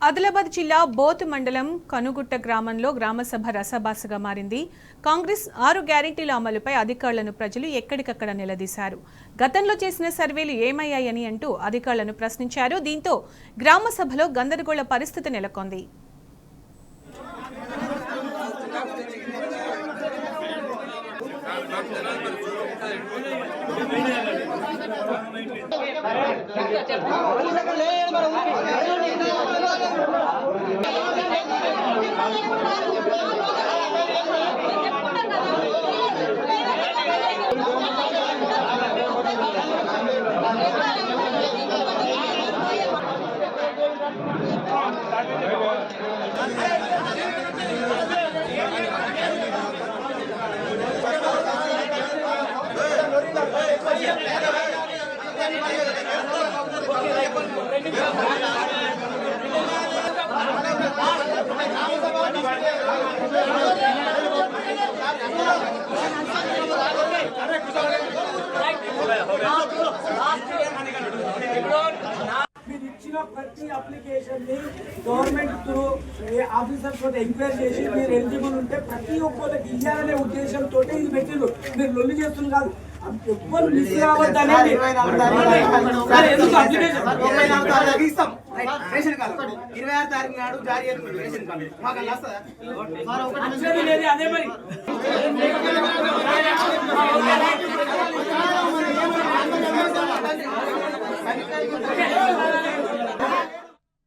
ఆదిలాబాద్ జిల్లా బోత్ మండలం కనుగుట్ట గ్రామంలో గ్రామసభ రసబాసగా మారింది. కాంగ్రెస్ 6 గ్యారెంటీల అమలుపై అధికారులను ప్రజలు ఎక్కడికక్కడ నిలదీశారు. గతంలో చేసిన సర్వేలు ఏమయ్యాయని అంటూ అధికారులను ప్రశ్నించారు. దీంతో గ్రామసభలో గందరగోళ పరిస్థితి నెలకొంది. ప్రతి అప్లికేషన్ ని గవర్నమెంట్ త్రూ ఆఫీసర్స్ ఎంక్వైరీ చేసి మీరు ఎలిజిబుల్ ఉంటే ప్రతి ఒక్కరికి ఇవ్వాలనే ఉద్దేశంతో ఇది పెట్టిండ్రు. మీరు లొల్లి చేస్తుంది కాదు, ఎవ్వరు మిస్ కావద్దు అనేది. ఎందుకు అప్లికేషన్ 26 తారీఖు నాడు జారీ రేషన్ కార్డు మాకు అదే మరి